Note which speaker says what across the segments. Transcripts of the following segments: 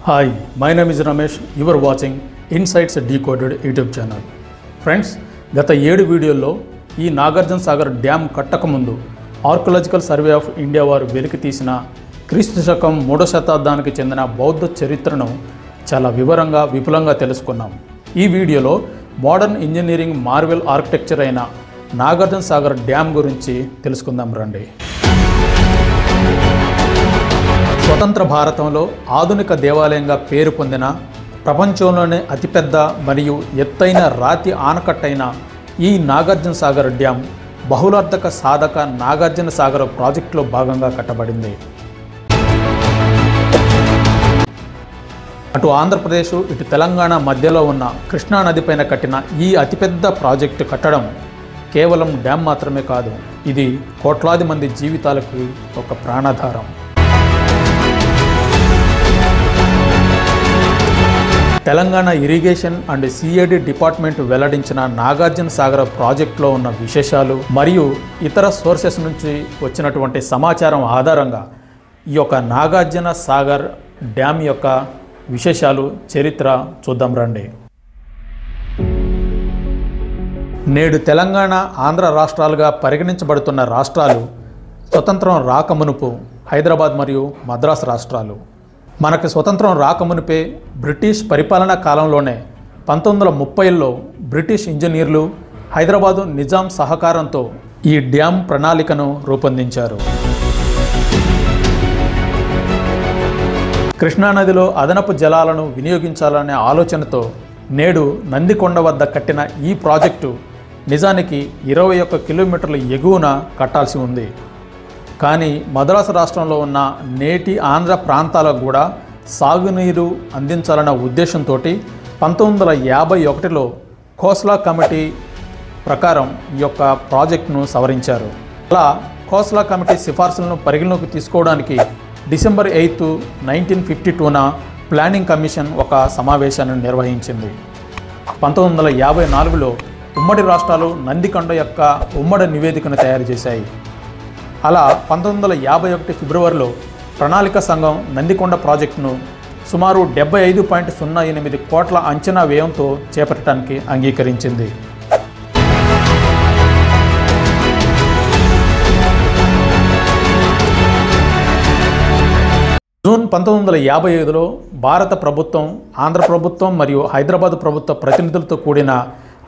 Speaker 1: Hi, my name is Ramesh. You are watching Insights Decoded YouTube channel. Friends, గత 7 వీడియోల్లో ఈ Nagarjuna Sagar dam కట్టకముందు archaeological survey of India వారు వెలికి తీసిన క్రీస్తు శకం 3వ శతాబ్దానికి చెందిన బౌద్ధ చరిత్రను చాలా విపులంగా తెలుసుకున్నాం. ఈ వీడియోలో మోడర్న్ ఇంజనీరింగ్ మార్వెల్ ఆర్కిటెక్చర్ అయిన నాగార్జున సాగర్ డ్యామ్ గురించి తెలుసుకుందాం రండి. స్వతంత్ర భారతంలో ఆధునిక దేవాలయంగా పేరు పొందిన ప్రపంచంలోనే అతిపెద్ద మరియు ఎత్తైన రాతి ఆనకట్టైన ఈ నాగార్జున సాగర్ డ్యామ్ బహుళార్థక సాధక నాగార్జున సాగర్ ప్రాజెక్టులో భాగంగా కట్టబడింది. అటు ఆంధ్రప్రదేశ్ ఇటు తెలంగాణ మధ్యలో ఉన్న కృష్ణా నదిపైన కట్టిన ఈ అతిపెద్ద ప్రాజెక్టు కట్టడం కేవలం డ్యామ్ మాత్రమే కాదు, ఇది కోట్లాది మంది జీవితాలకు ఒక ప్రాణాధారం. Telangana irrigation and CAD department వెల్లడించిన నాగార్జున సాగర్ ప్రాజెక్టులో ఉన్న విశేషాలు మరియు ఇతర సోర్సెస్ నుంచి వచ్చినటువంటి సమాచారం ఆధారంగా ఈ యొక్క నాగార్జున సాగర్ డ్యామ్ యొక్క విశేషాలు చరిత్ర చూద్దాం రండి. నేడు తెలంగాణ ఆంధ్ర రాష్ట్రాలుగా పరిగణించబడుతున్న రాష్ట్రాలు స్వతంత్రం రాకమునుపు హైదరాబాద్ మరియు మద్రాసు రాష్ట్రాలు. మనకి స్వతంత్రం రాకమునిపే బ్రిటిష్ పరిపాలనా కాలంలోనే 1930లో బ్రిటిష్ ఇంజనీర్లు హైదరాబాదు నిజాం సహకారంతో ఈ డ్యామ్ ప్రణాళికను రూపొందించారు. కృష్ణానదిలో అదనపు జలాలను వినియోగించాలనే ఆలోచనతో నేడు నందికొండ వద్ద కట్టిన ఈ ప్రాజెక్టు నిజానికి 21 కిలోమీటర్ల ఎగువన కట్టాల్సి ఉంది. కానీ మద్రాసు రాష్ట్రంలో ఉన్న నేటి ఆంధ్ర ప్రాంతాలకు కూడా సాగునీరు అందించాలన్న ఉద్దేశంతో 1951లో ఖోస్లా కమిటీ ప్రకారం ఈ యొక్క ప్రాజెక్టును సవరించారు. అలా ఖోస్లా కమిటీ సిఫార్సులను పరిగణలోకి తీసుకోవడానికి డిసెంబర్ 8, 1952న ప్లానింగ్ కమిషన్ ఒక సమావేశాన్ని నిర్వహించింది. 1954లో ఉమ్మడి రాష్ట్రాలు నందికొండ యొక్క ఉమ్మడి నివేదికను తయారు చేశాయి. అలా 1951 ఫిబ్రవరిలో ప్రణాళిక సంఘం నందికొండ ప్రాజెక్టును సుమారు 75.08 కోట్ల అంచనా వ్యయంతో చేపట్టడానికి అంగీకరించింది. జూన్ 1955లో భారత ప్రభుత్వం, ఆంధ్ర ప్రభుత్వం మరియు హైదరాబాద్ ప్రభుత్వ ప్రతినిధులతో కూడిన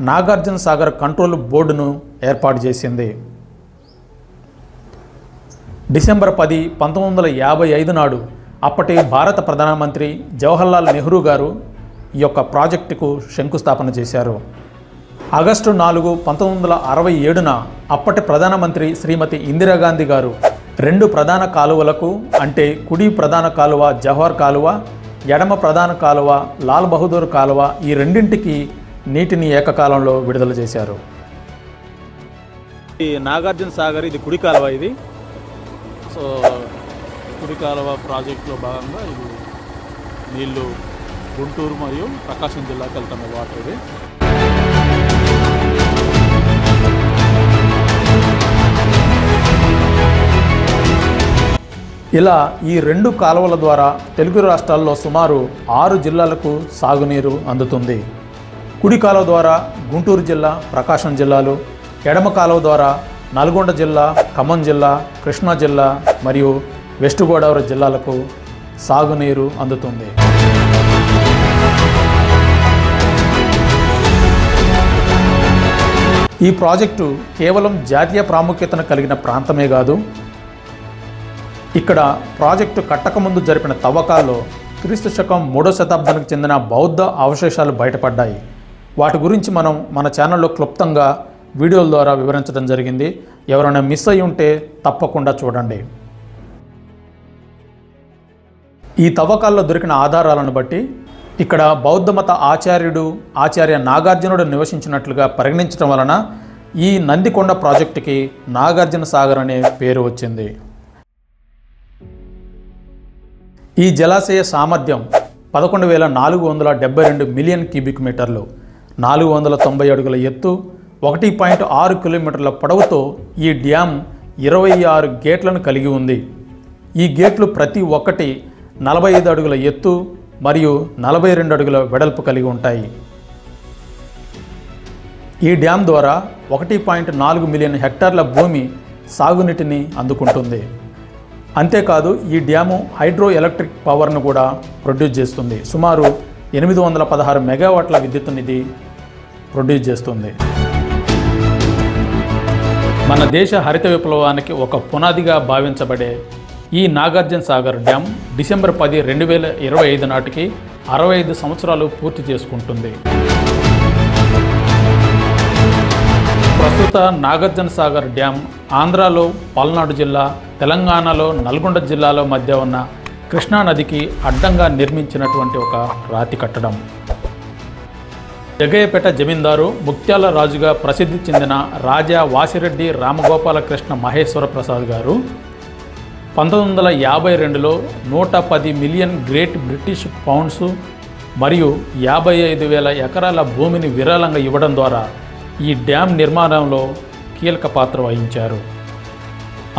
Speaker 1: నాగార్జున సాగర్ కంట్రోల్ బోర్డును ఏర్పాటు చేసింది. డిసెంబర్ 10, 1955 నాడు అప్పటి భారత ప్రధానమంత్రి జవహర్లాల్ నెహ్రూ గారు ఈ యొక్క ప్రాజెక్టుకు శంకుస్థాపన చేశారు. ఆగస్టు 4, 1967న అప్పటి ప్రధానమంత్రి శ్రీమతి ఇందిరాగాంధీ గారు 2 ప్రధాన కాలువలకు, అంటే కుడి ప్రధాన కాలువ జవహర్ కాలువ, ఎడమ ప్రధాన కాలువ లాల్ బహదూర్ కాలువ, ఈ రెండింటికి నీటిని ఏకకాలంలో విడుదల చేశారు. ఈ నాగార్జున సాగర్ ఇది కుడి కాలువ. ఇది సో కుడి కాలువ ప్రాజెక్టులో భాగంగా ఇది నీళ్లు గుంటూరు మరియు ప్రకాశం జిల్లాకు వెళ్తున్న వాటర్. ఇది ఇలా ఈ 2 కాలువల ద్వారా తెలుగు రాష్ట్రాల్లో సుమారు 6 జిల్లాలకు సాగునీరు అందుతుంది. కుడి కాలువ ద్వారా గుంటూరు జిల్లా, ప్రకాశం జిల్లాలు, ఎడమ కాలువ ద్వారా నల్గొండ జిల్లా, ఖమ్మం జిల్లా, కృష్ణా జిల్లా మరియు వెస్ట్ గోదావరి జిల్లాలకు సాగునీరు అందుతుంది. ఈ ప్రాజెక్టు కేవలం జాతీయ ప్రాముఖ్యతను కలిగిన ప్రాంతమే కాదు, ఇక్కడ ప్రాజెక్టు కట్టకముందు జరిపిన తవ్వకాల్లో క్రీస్తు శకం 3వ శతాబ్దానికి చెందిన బౌద్ధ అవశేషాలు బయటపడ్డాయి. వాటి గురించి మనం మన ఛానల్లో క్లుప్తంగా వీడియోల ద్వారా వివరించడం జరిగింది. ఎవరైనా మిస్ అయి ఉంటే తప్పకుండా చూడండి. ఈ తవ్వకాల్లో దొరికిన ఆధారాలను బట్టి ఇక్కడ బౌద్ధ మత ఆచార్య నాగార్జునుడు నివసించినట్లుగా పరిగణించడం వలన ఈ నందికొండ ప్రాజెక్టుకి నాగార్జున సాగర్ అనే పేరు వచ్చింది. ఈ జలాశయ సామర్థ్యం 11,472 మిలియన్ క్యూబిక్ మీటర్లు, 490 అడుగుల ఎత్తు, 1.6 కిలోమీటర్ల పొడవుతో ఈ డ్యామ్ 26 గేట్లను కలిగి ఉంది. ఈ గేట్లు ప్రతి ఒక్కటి 45 అడుగుల ఎత్తు, మరియు 42 అడుగుల వెడల్పు కలిగి ఉంటాయి. ఈ డ్యామ్ ద్వారా 1.4 మిలియన్ హెక్టార్ల భూమి సాగునీటిని అందుకుంటుంది. అంతేకాదు ఈ డ్యాము హైడ్రో ఎలక్ట్రిక్ పవర్ను కూడా ప్రొడ్యూస్ చేస్తుంది. సుమారు 816 మెగావాట్ల విద్యుత్తుని ఇది ప్రొడ్యూస్ చేస్తుంది. మన దేశ హరిత విప్లవానికి ఒక పునాదిగా భావించబడే ఈ నాగార్జున సాగర్ డ్యామ్ డిసెంబర్ 10, 2025 నాటికి 65 సంవత్సరాలు పూర్తి చేసుకుంటుంది. ప్రస్తుత నాగార్జున సాగర్ డ్యామ్ ఆంధ్రాలో పల్నాడు జిల్లా, తెలంగాణలో నల్గొండ జిల్లాల మధ్య ఉన్న కృష్ణానదికి అడ్డంగా నిర్మించినటువంటి ఒక రాతి కట్టడం. జగయ్యపేట జమీందారు ముత్యాల రాజుగా ప్రసిద్ధి చెందిన రాజా వాసిరెడ్డి రామగోపాలకృష్ణ మహేశ్వర ప్రసాద్ గారు 1952లో 110 మిలియన్ గ్రేట్ బ్రిటిష్ పౌండ్స్ మరియు 55,000 ఎకరాల భూమిని విరాళంగా ఇవ్వడం ద్వారా ఈ డ్యామ్ నిర్మాణంలో కీలక పాత్ర వహించారు.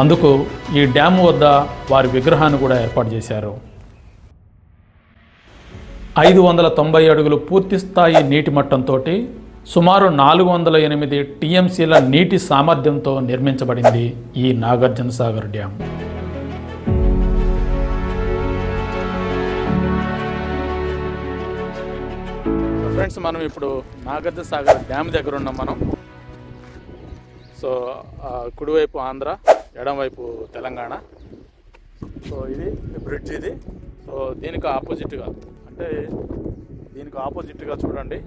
Speaker 1: అందుకు ఈ డ్యామ్ వద్ద వారి విగ్రహాన్ని కూడా ఏర్పాటు చేశారు. 590 అడుగులు పూర్తిస్థాయి నీటి మట్టంతో సుమారు 408 టీఎంసీల నీటి సామర్థ్యంతో నిర్మించబడింది ఈ నాగార్జున సాగర్ డ్యామ్. ఫ్రెండ్స్, మనం ఇప్పుడు నాగార్జున సాగర్ డ్యామ్ దగ్గర ఉన్నాం మనం. సో కుడివైపు ఆంధ్ర, ఎడమవైపు తెలంగాణ. సో ఇది బ్రిడ్జ్ ఇది. సో దీనికి ఆపోజిట్గా, అంటే దీనికి ఆపోజిట్గా చూడండి,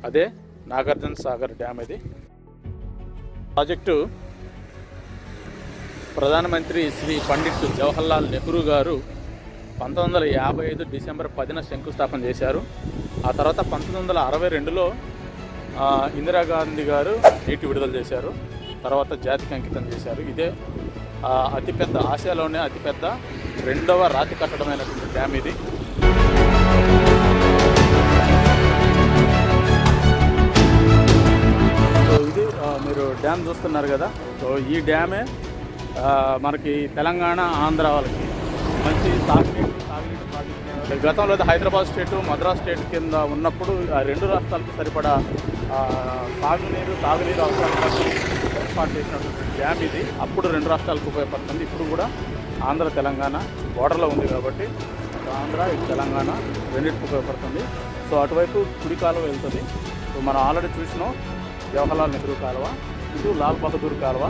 Speaker 1: అదే నాగార్జున సాగర్ డ్యామ్. ఇది ప్రాజెక్టు ప్రధానమంత్రి శ్రీ పండిట్ జవహర్లాల్ నెహ్రూ గారు 1955 డిసెంబర్ 10న శంకుస్థాపన చేశారు. ఆ తర్వాత 1962లో ఇందిరాగాంధీ గారు నీటి విడుదల చేశారు. తర్వాత జాతికి అంకితం చేశారు. ఇదే అతిపెద్ద, ఆసియాలోనే అతిపెద్ద రెండవ రాతి కట్టడమైనటువంటి డ్యామ్ ఇది. సో ఇది మీరు డ్యామ్ చూస్తున్నారు కదా. సో ఈ డ్యామే మనకి తెలంగాణ, ఆంధ్ర వాళ్ళకి మంచి తాగునీటి ప్రాజెక్ట్. గతంలో హైదరాబాద్ స్టేటు, మద్రాస్ స్టేట్ కింద ఉన్నప్పుడు ఆ రెండు రాష్ట్రాలకు సరిపడా తాగునీరు అవసరాలకు ఏర్పాటు చేసినటువంటి డ్యామ్ ఇది. అప్పుడు రెండు రాష్ట్రాలకు ఉపయోగపడుతుంది. ఇప్పుడు కూడా ఆంధ్ర, తెలంగాణ బోర్డర్లో ఉంది కాబట్టి ఆంధ్ర, తెలంగాణ రెండింటికి ఉపయోగపడుతుంది. సో అటువైపు కుడి కాలువ వెళ్తుంది. సో మనం ఆల్రెడీ చూసినాం జవహర్లాల్ నెహ్రూ కాలువ, ఇటు లాల్ బహదూర్ కాలువ,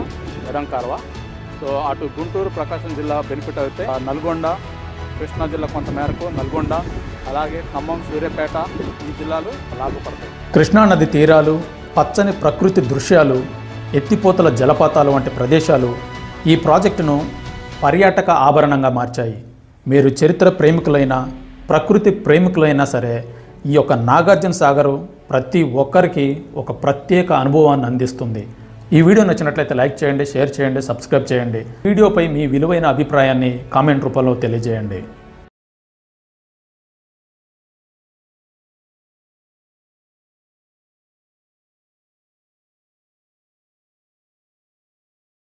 Speaker 1: ఎడం కాలువ. సో అటు గుంటూరు, ప్రకాశం జిల్లా బెనిఫిట్ అయితే, నల్గొండ, కృష్ణా జిల్లా కొంతమేరకు, నల్గొండ, అలాగే ఖమ్మం, సూర్యాపేట ఈ జిల్లాలు లాభపడతాయి. కృష్ణానది తీరాలు, పచ్చని ప్రకృతి దృశ్యాలు, ఎత్తిపోతల జలపాతాలు వంటి ప్రదేశాలు ఈ ప్రాజెక్టును పర్యాటక ఆభరణంగా మార్చాయి. మీరు చరిత్ర ప్రేమికులైనా, ప్రకృతి ప్రేమికులైనా సరే ఈ యొక్క నాగార్జున సాగర్ ప్రతి ఒక్కరికి ఒక ప్రత్యేక అనుభవాన్ని అందిస్తుంది. ఈ వీడియో నచ్చినట్లయితే లైక్ చేయండి, షేర్ చేయండి, సబ్స్క్రైబ్ చేయండి. వీడియోపై మీ విలువైన అభిప్రాయాన్ని కామెంట్ రూపంలో తెలియజేయండి.